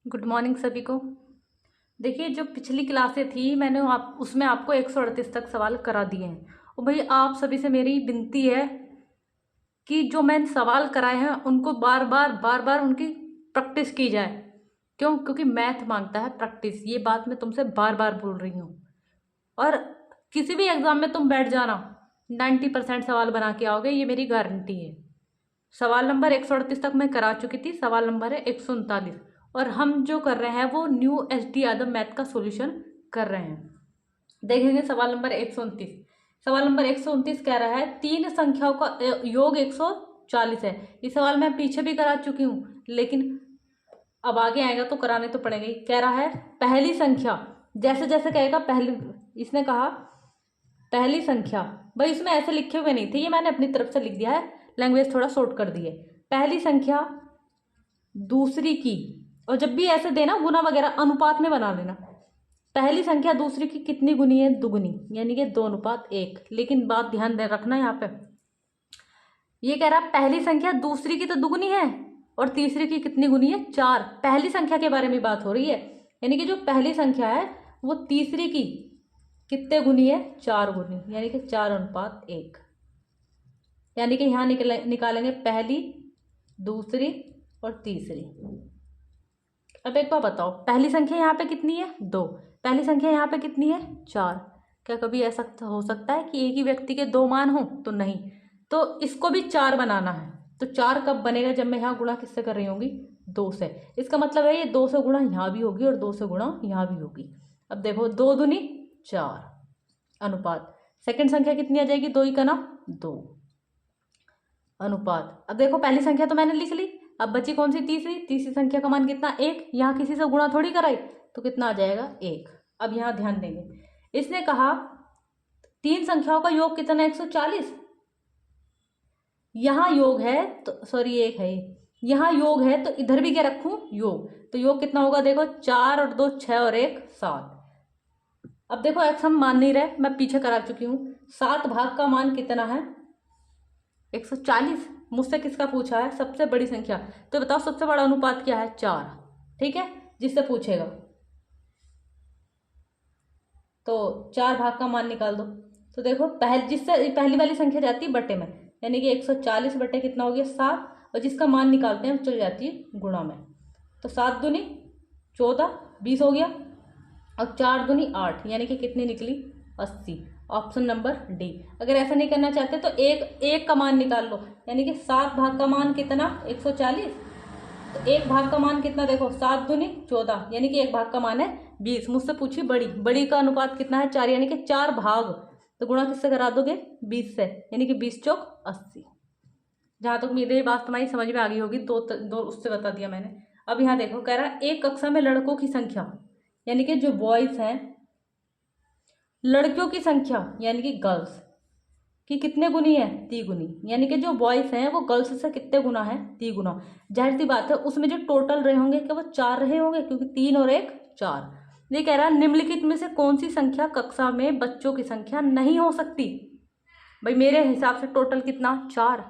Good morning सभी को। देखिए, जो पिछली क्लासें थी मैंने उसमें आपको 138 तक सवाल करा दिए हैं। और भाई आप सभी से मेरी विनती है कि जो मैंने सवाल कराए हैं उनको बार बार उनकी प्रैक्टिस की जाए। क्यों? क्योंकि मैथ मांगता है प्रैक्टिस। ये बात मैं तुमसे बार बार बोल रही हूँ। और किसी भी एग्जाम में तुम बैठ जाना, 90% सवाल बना के आओगे, ये मेरी गारंटी है। सवाल नंबर 138 तक मैं करा चुकी थी। सवाल नंबर है 139 और हम जो कर रहे हैं वो न्यू एच.डी. यादव मैथ का सॉल्यूशन कर रहे हैं। देखेंगे सवाल नंबर 129। सवाल नंबर 129 कह रहा है तीन संख्याओं का योग 140 है। ये सवाल मैं पीछे भी करा चुकी हूँ, लेकिन अब आगे आएगा तो कराने तो पड़ेंगे। कह रहा है पहली संख्या, जैसे जैसे कहेगा पहली, इसने कहा पहली संख्या। भाई इसमें ऐसे लिखे हुए नहीं थे, ये मैंने अपनी तरफ से लिख दिया है, लैंग्वेज थोड़ा शॉर्ट कर दी है। पहली संख्या दूसरी की, और जब भी ऐसे देना गुना वगैरह अनुपात में बना लेना। पहली संख्या दूसरी की कितनी गुनी है? दुगुनी, यानी कि 2:1। लेकिन बात ध्यान दे रखना यहाँ पे, ये कह रहा है पहली संख्या दूसरी की तो दुगुनी है और तीसरी की कितनी गुनी है? 4। पहली संख्या के बारे में बात हो रही है, यानी कि जो पहली संख्या है वो तीसरी की कितने गुनी है? 4 गुनी, यानी कि 4:1। यानी कि यहाँ निकालेंगे पहली, दूसरी और तीसरी। अब एक बार बताओ, पहली संख्या यहाँ पे कितनी है? 2। पहली संख्या यहाँ पे कितनी है? 4। क्या कभी ऐसा हो सकता है कि एक ही व्यक्ति के दो मान हो? तो नहीं। तो इसको भी 4 बनाना है। तो 4 कब बनेगा? जब मैं यहाँ गुणा किससे कर रही होंगी? 2 से। इसका मतलब है ये 2 से गुणा यहाँ भी होगी और 2 से गुणा यहाँ भी होगी। अब देखो 2 दूनी 4 अनुपात। सेकंड संख्या कितनी आ जाएगी? 2 का ना 2 अनुपात। अब देखो पहली संख्या तो मैंने लिख ली, अब बची कौन सी? तीसरी। तीसरी संख्या का मान कितना? 1। यहाँ किसी से गुणा थोड़ी कराई, तो कितना आ जाएगा? 1। अब यहाँ ध्यान देंगे, इसने कहा तीन संख्याओं का योग कितना? 140। यहाँ योग है तो सॉरी 1 है, यहाँ योग है तो इधर भी क्या रखूं? योग। तो योग कितना होगा? देखो 4 और 2 6 और 1 7। अब देखो एक्स हम मान नहीं रहे, मैं पीछे करा चुकी हूँ। 7 भाग का मान कितना है? 140। मुझसे किसका पूछा है? सबसे बड़ी संख्या। तो बताओ सबसे बड़ा अनुपात क्या है? 4। ठीक है, जिससे पूछेगा तो 4 भाग का मान निकाल दो। तो देखो जिससे पहली वाली संख्या जाती है बटे में, यानी कि 140 बटे कितना हो गया? 7। और जिसका मान निकालते हैं चल जाती है गुणा में। तो 7 दूनी 14, 20 हो गया, और 4 दूनी 8, यानी कि कितनी निकली? 80। Option number D. अगर ऐसा नहीं करना चाहते तो एक का मान निकाल लो, यानी कि 7 भाग का मान कितना? 140। तो 1 भाग का मान कितना? देखो 7 दूनी 14, यानी कि 1 भाग का मान है 20। मुझसे पूछी बड़ी का अनुपात कितना है? 4, यानी कि 4 भाग। तो गुणा किससे करा दोगे? 20 से, यानी कि 20 चौक 80। जहां तक मेरी बात तुम्हारी समझ में आ गई होगी, दो उससे बता दिया मैंने। अब यहाँ देखो कह रहा है एक कक्षा में लड़कों की संख्या, यानी कि जो बॉयज हैं, लड़कियों की संख्या यानी कि गर्ल्स की कितने गुनी है? 3 गुनी, यानी कि जो बॉयज हैं वो गर्ल्स से कितने गुना है? 3 गुना। जाहिर सी बात है उसमें जो टोटल रहे होंगे क्या वो 4 रहे होंगे, क्योंकि 3 और 1 4। ये कह रहा है निम्नलिखित में से कौन सी संख्या कक्षा में बच्चों की संख्या नहीं हो सकती? भाई मेरे हिसाब से टोटल कितना? 4।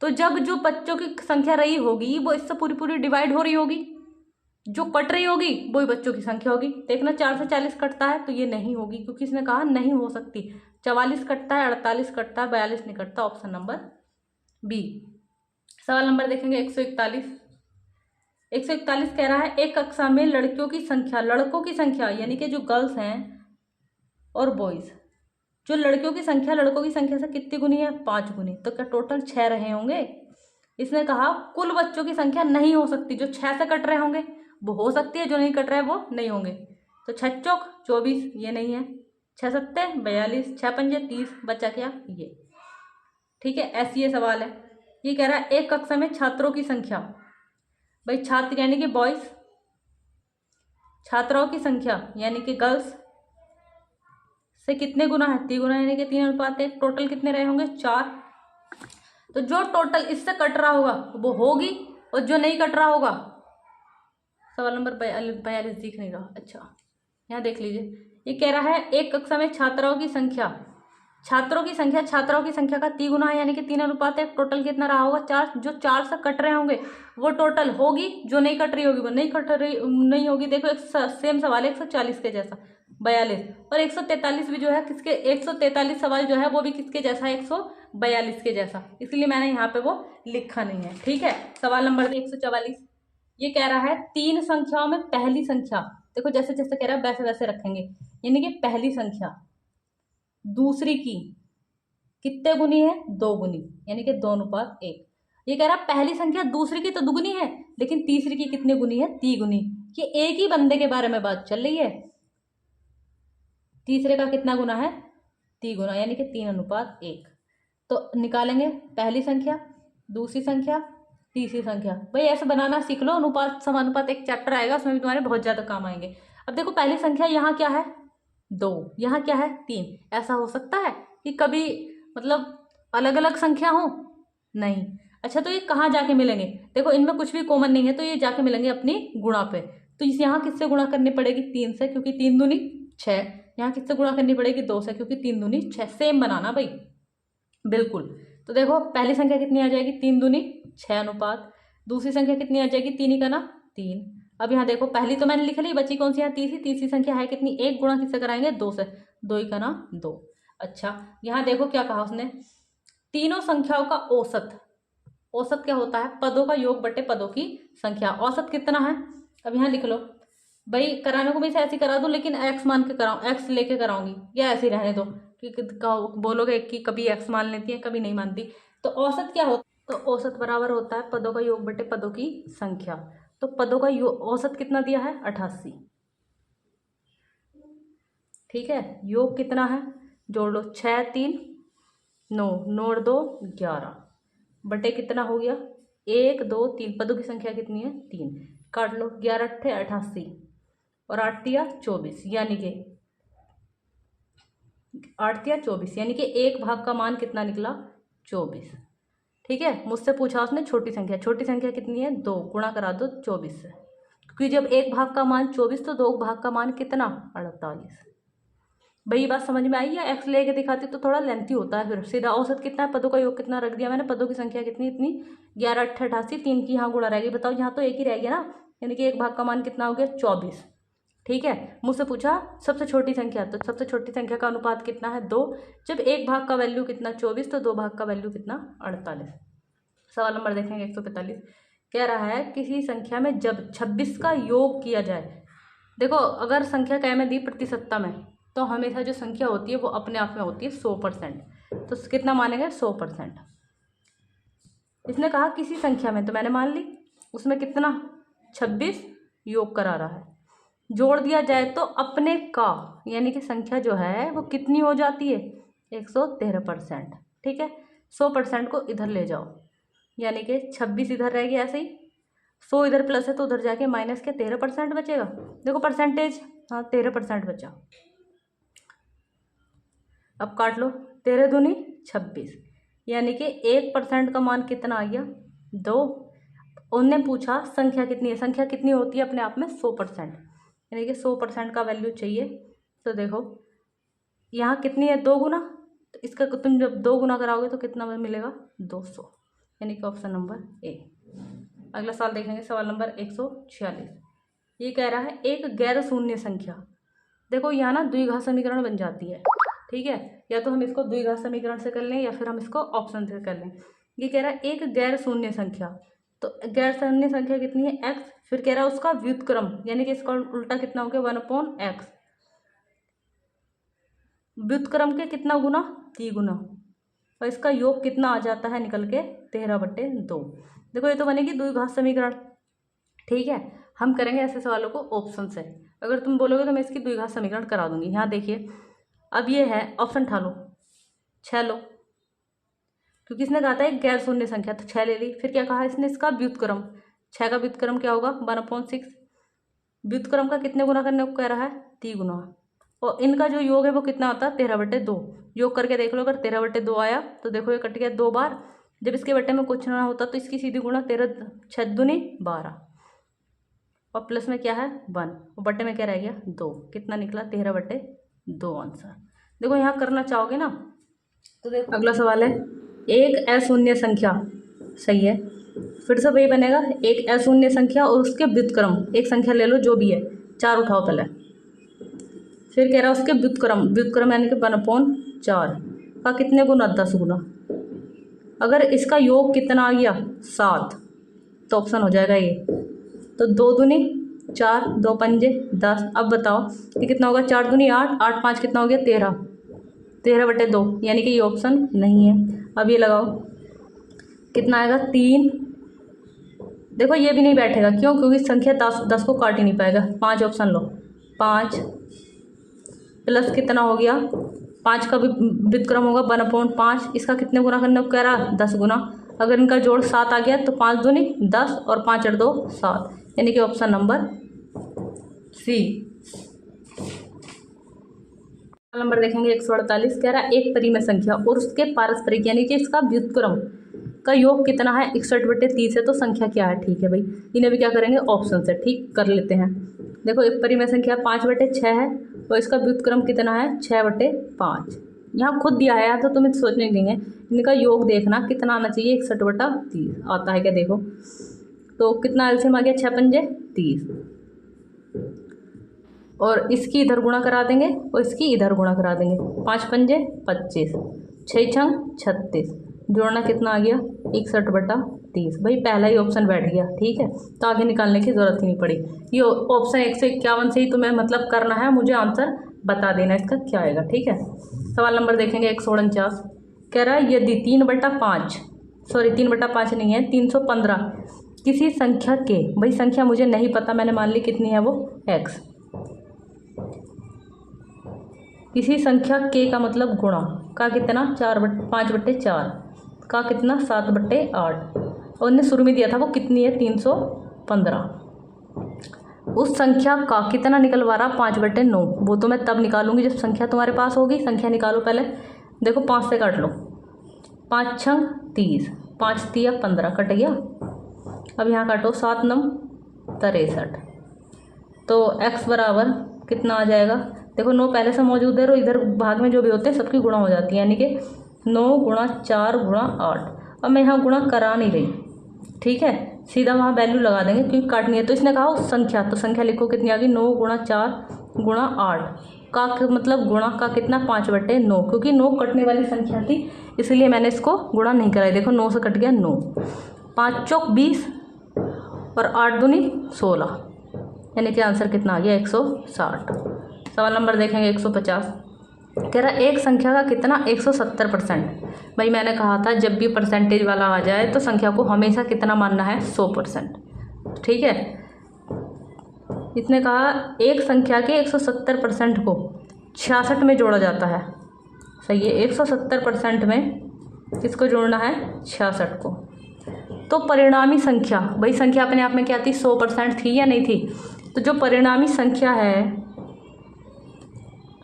तो जब जो बच्चों की संख्या रही होगी वो इससे पूरी पूरी डिवाइड हो रही होगी, जो कट रही होगी वही बच्चों की संख्या होगी। देखना 4 से 40 कटता है तो ये नहीं होगी, क्योंकि इसने कहा नहीं हो सकती। 44 कटता है, 48 कटता है, 42 नहीं कटता। Option number B. सवाल नंबर देखेंगे 141। 141 कह रहा है एक कक्षा में लड़कियों की संख्या, लड़कों की संख्या यानी कि जो गर्ल्स हैं और बॉयज, जो लड़कियों की संख्या लड़कों की संख्या से कितनी गुनी है? 5 गुनी। तो क्या टोटल 6 रहे होंगे? इसने कहा कुल बच्चों की संख्या नहीं हो सकती, जो 6 से कट रहे होंगे वो हो सकती है, जो नहीं कट रहे वो नहीं होंगे। तो 6 चौक 24, ये नहीं है। 6 सत्ते 42, 6 पंजे 30, बचा क्या? ये। ठीक है, ऐसी ये सवाल है। ये कह रहा है एक कक्षा में छात्रों की संख्या, भाई छात्र यानी कि बॉयज, छात्राओं की संख्या यानी कि गर्ल्स से कितने गुना है? 3 गुना, यानी कि 3:1। टोटल कितने रहे होंगे? 4। तो जो टोटल इससे कट रहा होगा वो होगी, और जो नहीं कट रहा होगा, सवाल नंबर 42 दिख नहीं रहा। अच्छा यहाँ देख लीजिए, ये कह रहा है एक कक्षा में छात्राओं की संख्या छात्रों की संख्या छात्राओं की संख्या का 3 गुना है, यानी कि 3:1। टोटल कितना रहा होगा? 4। जो 4 से कट रहे होंगे वो टोटल होगी, जो नहीं कट रही होगी वो नहीं कट रही नहीं होगी। देखो एक सेम सवाल है 140 के जैसा 42, और 143 भी जो है किसके, 143 सवाल जो है वो भी किसके जैसा है, 142 के जैसा, इसलिए मैंने यहाँ पे वो लिखा नहीं है। ठीक है, सवाल नंबर 144 ये कह रहा है 3 संख्याओं में पहली संख्या, देखो जैसे जैसे कह रहा है वैसे वैसे रखेंगे, यानी कि पहली संख्या दूसरी की कितने गुनी है? 2 गुनी, यानी कि 2:1। ये कह रहा है पहली संख्या दूसरी की तो दुगुनी है, लेकिन तीसरी की कितने गुनी है? 3 गुनी। ये एक ही बंदे के बारे में बात चल रही है। तीसरे का कितना गुना है? 3 गुना, यानी कि 3:1। तो निकालेंगे पहली संख्या, दूसरी संख्या, तीसरी संख्या। भाई ऐसे बनाना सीख लो, अनुपात समानुपात एक चैप्टर आएगा, उसमें भी तुम्हारे बहुत ज्यादा काम आएंगे। अब देखो पहली संख्या यहाँ क्या है? 2, यहाँ क्या है? 3। ऐसा हो सकता है कि कभी मतलब अलग अलग संख्या हो? नहीं। अच्छा तो ये कहाँ जाके मिलेंगे? देखो इनमें कुछ भी कॉमन नहीं है, तो ये जाके मिलेंगे अपनी गुणा पे। तो इस यहाँ किससे गुणा करनी पड़ेगी? 3 से, क्योंकि 3 दूनी 6। यहाँ किससे गुणा करनी पड़ेगी? 2 से, क्योंकि 3 दूनी 6। सेम बनाना भाई, बिल्कुल। तो देखो पहली संख्या कितनी आ जाएगी? 3 दूनी 6 अनुपात। दूसरी संख्या कितनी आ जाएगी? 3 ही का ना 3। अब यहाँ देखो पहली तो मैंने लिख ली, बची कौन सी? यहाँ तीसरी। तीसरी संख्या है कितनी? 1 गुणा किससे कराएंगे? 2 से। 2 ही का ना 2। अच्छा यहाँ देखो क्या कहा उसने, तीनों संख्याओं का औसत। औसत क्या होता है? पदों का योग बटे पदों की संख्या। औसत कितना है? अब यहाँ लिख लो भाई, कराने को मैं इसे ऐसे करा दूं, लेकिन एक्स मान के कराऊं, एक्स लेके कराऊंगी, या ऐसे ही रहने दो कि बोलोगे कि कभी एक्स मान लेती है कभी नहीं मानती। तो औसत क्या होता है? तो औसत बराबर होता है पदों का योग बटे पदों की संख्या। तो पदों का औसत कितना दिया है? 88। ठीक है, योग कितना है? जोड़ लो, 6 3 9, 9 और 2 11, बटे कितना हो गया? 1 2 3। पदों की संख्या कितनी है? 3। काट लो, 11 8 88 और 8 तिया 24, यानी कि 8 तिया 24, यानी कि एक भाग का मान कितना निकला? 24। ठीक है, मुझसे पूछा उसने छोटी संख्या। छोटी संख्या कितनी है? 2। गुणा करा दो 24 से, क्योंकि जब एक भाग का मान 24 तो 2 भाग का मान कितना? 48। भाई ये बात समझ में आई? या एक्स लेके दिखाती तो थोड़ा लेंथी होता है। फिर सीधा औसत कितना है? पदों का योग कितना रख दिया मैंने? पदों की संख्या कितनी? इतनी। 11 8 88, 3 की यहाँ गुणा रहेगी। बताओ, यहाँ तो एक ही रह गया ना, यानी कि एक भाग का मान कितना हो गया? 24। ठीक है, मुझसे पूछा सबसे छोटी संख्या, तो सबसे छोटी संख्या का अनुपात कितना है? 2। जब एक भाग का वैल्यू कितना? 24, तो 2 भाग का वैल्यू कितना? 48। सवाल नंबर देखेंगे 145। कह रहा है किसी संख्या में जब 26 का योग किया जाए। देखो अगर संख्या क्या में दी? प्रतिशतता में, तो हमेशा जो संख्या होती है वो अपने आप में होती है 100%। तो कितना मानेंगे? 100%। इसने कहा किसी संख्या में, तो मैंने मान ली उसमें कितना? 26 योग करा रहा है। जोड़ दिया जाए तो अपने का, यानी कि संख्या जो है वो कितनी हो जाती है? 113%। ठीक है, 100% को इधर ले जाओ, यानी कि 26 इधर रहेगी ऐसे ही, 100 इधर प्लस है तो उधर जाके माइनस के 13% बचेगा। देखो परसेंटेज, हाँ 13% बचा। अब काट लो, 13 दूनी 26, यानी कि 1% का मान कितना आ गया? 2। उनने पूछा संख्या कितनी है? संख्या कितनी होती है अपने आप में? 100%, यानी कि 100% का वैल्यू चाहिए। तो देखो यहाँ कितनी है? 2 गुना, तो इसका तुम जब 2 गुना कराओगे तो कितना मिलेगा? 200, यानी कि ऑप्शन नंबर ए। अगला सवाल देखेंगे, सवाल नंबर 146। ये कह रहा है एक गैर शून्य संख्या। देखो यहाँ ना द्विघात समीकरण बन जाती है। ठीक है, या तो हम इसको द्विघात समीकरण से कर लें या फिर हम इसको ऑप्शन से कर लें। ये कह रहा है एक गैर शून्य संख्या, तो गैर शून्य संख्या कितनी है? x। फिर कह रहा है उसका व्युत्क्रम, यानी कि इसका उल्टा कितना हो गया? 1/x। व्युत्क्रम के कितना गुना? 3 गुना। और इसका योग कितना आ जाता है निकल के? 13/2। देखो ये तो बनेगी द्विघात समीकरण। ठीक है, हम करेंगे ऐसे सवालों को ऑप्शन से। अगर तुम बोलोगे तो मैं इसकी द्विघात समीकरण करा दूंगी। यहाँ देखिए, अब ये है ऑप्शन उठा लो, 6 लो, क्योंकि इसने कहा था एक गैर शून्य संख्या, तो 6 ले ली। फिर क्या कहा इसने? इसका व्युत्क्रम, 6 का व्युत्क्रम क्या होगा? 1/6। व्युत्क्रम का कितने गुना करने को कह रहा है? 3 गुना। और इनका जो योग है वो कितना होता है? 13/2। योग करके देख लो, अगर 13/2 आया तो देखो ये कट गया 2 बार। जब इसके बटे में कुछ ना होता तो इसकी सीधी गुणा 13 6 दूनी 12, और प्लस में क्या है? 1, और बटे में क्या रह गया? 2। कितना निकला? 13/2 आंसर। देखो यहाँ करना चाहोगे ना तो देखो अगला सवाल है, एक अशून्य संख्या, सही है, फिर से वही बनेगा, एक अशून्य संख्या और उसके व्युत्क्रम, एक संख्या ले लो जो भी है, 4 उठाओ पहले, फिर कह रहा है उसके व्युत्क्रम, व्युत्क्रम यानी कि 1/4 का कितने गुना, 10 गुना। अगर इसका योग कितना आ गया 7, तो ऑप्शन हो जाएगा ये। तो 2 दूनी 4, 2 पंजे 10। अब बताओ ये कितना होगा, 4 दूनी 8, 8 5 कितना हो गया 13, 13/2, यानी कि ये ऑप्शन नहीं है। अब ये लगाओ कितना आएगा 3। देखो ये भी नहीं बैठेगा, क्यों, क्योंकि संख्या 10 को काट ही नहीं पाएगा। 5 ऑप्शन लो, 5 प्लस कितना हो गया, 5 का भी व्युत्क्रम होगा 1/5, इसका कितने गुना करने को कह रहा, 10 गुना। अगर इनका जोड़ 7 आ गया तो 5 दूनी 10 और 5 और 2 7, यानी कि ऑप्शन नंबर सी। नंबर देखेंगे 148, कह रहा है एक परिमेय संख्या और उसके पारस्परिक यानी कि इसका व्युत्क्रम का योग कितना है, 61/30 है। तो संख्या क्या है, ठीक है भाई, इन्हें भी क्या करेंगे, ऑप्शन से ठीक कर लेते हैं। देखो एक परिमेय संख्या 5/6 है और इसका व्युत्क्रम कितना है 6/5। यहाँ खुद दिया है तो तुम्हें सोचने देंगे, इनका योग देखना कितना आना चाहिए, 61/30 आता है क्या, देखो तो कितना एलसीएम आ गया, 6 पंजे 30, और इसकी इधर गुणा करा देंगे और इसकी इधर गुणा करा देंगे, 5 पंजे 25, 6 छंग 36, जोड़ना कितना आ गया 61/30। भाई पहला ही ऑप्शन बैठ गया, ठीक है, तो आगे निकालने की ज़रूरत ही नहीं पड़ी। ये ऑप्शन 151 से ही तुम्हें मतलब करना है, मुझे आंसर बता देना इसका क्या आएगा, ठीक है। सवाल नंबर देखेंगे 149, कह रहा है यदि 3/5, सॉरी 3/5 नहीं है, 315 किसी संख्या के, भाई संख्या मुझे नहीं पता, मैंने मान ली कितनी है वो x, किसी संख्या के का मतलब गुणा का कितना 5/4 का कितना 7/8, और उन्हें शुरू में दिया था वो कितनी है 315, उस संख्या का कितना निकलवा रहा 5/9। वो तो मैं तब निकालूंगी जब संख्या तुम्हारे पास होगी। संख्या निकालो पहले, देखो 5 से काट लो, 5 छंग 30, 5 तिया 15 कट गया। अब यहाँ काटो 7 9 63, तो x बराबर कितना आ जाएगा, देखो 9 पहले से मौजूद है और इधर भाग में जो भी होते हैं सबकी गुणा हो जाती है, यानी कि 9 × 4 × 8। अब मैं यहाँ गुणा करा नहीं रही, ठीक है, सीधा वहाँ वैल्यू लगा देंगे क्योंकि काटनी है। तो इसने कहा संख्या, तो संख्या लिखो कितनी आ गई 9 × 4 × 8 का मतलब गुणा का कितना 5/9, क्योंकि 9 कटने वाली संख्या थी इसलिए मैंने इसको गुणा नहीं कराई। देखो 9 से कट गया 9, 5 चौक 20 और 8 दूनी 16, यानी कि आंसर कितना आ गया 160। सवाल नंबर देखेंगे 150, कह रहा एक संख्या का कितना 170%। भाई मैंने कहा था जब भी परसेंटेज वाला आ जाए तो संख्या को हमेशा कितना मानना है 100%, ठीक है। इसने कहा एक संख्या के 170% को 66 में जोड़ा जाता है, सही है, 170% में किसको जोड़ना है 66 को। तो परिणामी संख्या, भाई संख्या अपने आप में क्या थी 100% थी या नहीं थी, तो जो परिणामी संख्या है,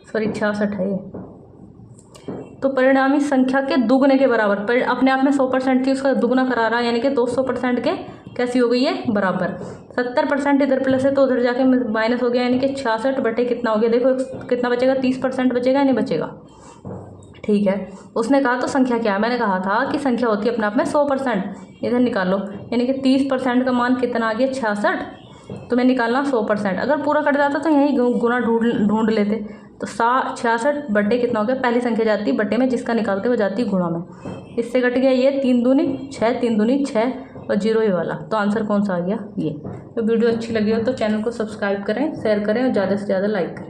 सॉरी 66 है ये, तो परिणामी संख्या के दुगने के बराबर, पर अपने आप में 100% थी उसका दुगना करा रहा है, यानी कि 200% के कैसी हो गई है बराबर। 70% इधर प्लस है तो उधर जाके माइनस हो गया, यानी कि 66 कितना हो गया, देखो कितना बचेगा 30% बचेगा या नहीं बचेगा, ठीक है। उसने कहा तो संख्या क्या है, मैंने कहा था कि संख्या होती है अपने आप में 100%, इधर निकालो, यानी कि 30% का मान कितना आ गया 66, तुम्हें निकालना 100%। अगर पूरा कट जाता तो यही गुना ढूंढ लेते, तो 66 बट्टे कितना हो गया, पहली संख्या जाती है बट्टे में, जिसका निकालते वो जाती है गुणा में, इससे कट गया ये 3 दूनी 6, 3 दूनी 6 और 0 ये वाला, तो आंसर कौन सा आ गया ये। तो वीडियो अच्छी लगी हो तो चैनल को सब्सक्राइब करें, शेयर करें और ज़्यादा से ज़्यादा लाइक करें।